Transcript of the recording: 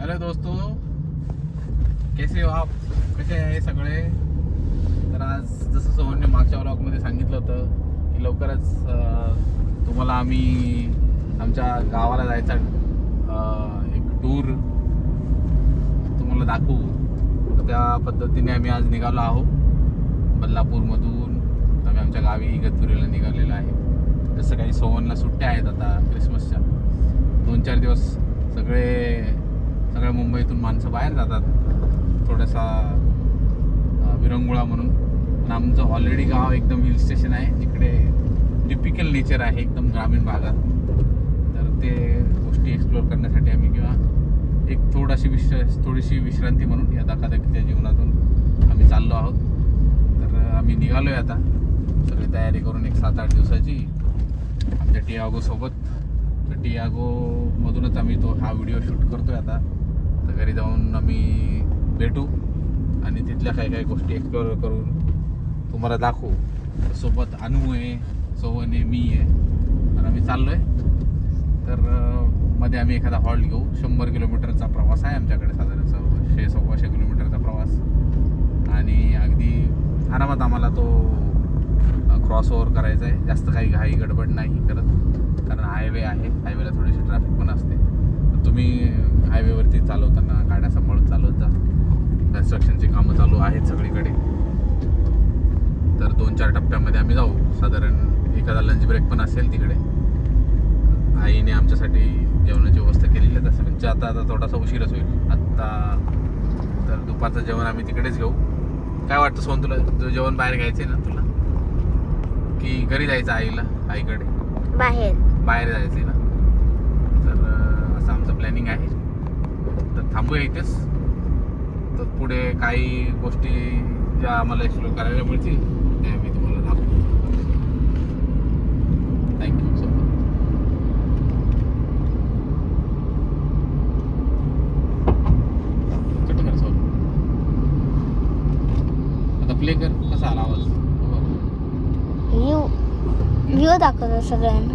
Hello दोस्तो, कैसे हो आप? कसे आहे सगळे? तर आज जसं सोहनने मागच्या व्लॉगमध्ये सांगितलं होतं की लवकरच तुम्हाला आम्ही आमच्या गावाला जायचा एक टूर तुम्हाला दाखवू. तर त्या पद्धतीने आम्ही आज निघालो आहोत. बदलापूरमधून आम्ही आमच्या गावी इगतपुरीला निघालेलो आहे. जसं काही सोहनला सुट्ट्या आहेत आता क्रिसमसच्या 2-4 दिवस. सगळ्या मुंबईतून माणसं बाहेर जातात थोडासा विरंगुळा म्हणून. पण आमचं ऑलरेडी गाव एकदम हिल स्टेशन आहे, जिकडे टिपिकल नेचर आहे एकदम ग्रामीण भागात. तर ते गोष्टी एक्सप्लोअर करण्यासाठी आम्ही किंवा एक थोडीशी विश्रांती म्हणून या धकाधकीच्या जीवनातून आम्ही चाललो आहोत. तर आम्ही निघालो आहे आता सगळी तयारी करून एक 7-8 दिवसाची आमच्या टियागोसोबत. तर टियागोमधूनच आम्ही हा व्हिडिओ शूट करतो आहे आता. तर घरी जाऊन आम्ही भेटू आणि तिथल्या काही गोष्टी एक्सप्लोअर करून तुम्हाला दाखवू. सोबत अनु आहे, सोहन आहे, मी आहे. तर आम्ही चाललो आहे. तर मध्ये आम्ही एखादा हॉल्ट घेऊ. 100 किलोमीटरचा प्रवास आहे आमच्याकडे, साधारण 100-125 किलोमीटरचा प्रवास. आणि अगदी आरामात आम्हाला तो क्रॉस ओव्हर करायचा आहे. जास्त काही घाई गडबड नाही करत, कारण हायवे आहे. हायवेला थोडीशी ट्रॅफिक पण असते. तर तुम्ही हायवेवरती चालवताना गाड्या सांभाळून चालवत जा. कन्स्ट्रक्शनची कामं चालू आहेत सगळीकडे. तर 2-4 टप्प्यामध्ये आम्ही जाऊ. साधारण एखादा लंच ब्रेक पण असेल तिकडे. आईने आमच्यासाठी जेवणाची व्यवस्था केलेली आहे. तसं म्हणजे आता थोडासा उशीरच होईल आत्ता. तर दुपारचं जेवण आम्ही तिकडेच घेऊ. काय वाटतं सोन तुला, जेवण बाहेर घ्यायचं आहे ना तुला, की घरी जायचं आईकडे? बाहेर जायचं आहे ना. तर असं आमचं प्लॅनिंग आहे. तर थांबूया इथेच. तर पुढे काही गोष्टी ज्या आम्हाला एक्सप्लोर करायला मिळतील त्या आम्ही तुम्हाला दाखवू. Thank you so much. कट कर. आता प्ले कर. कसा आला आवाज? व्ह्यू दाखवतो सगळ्यांना.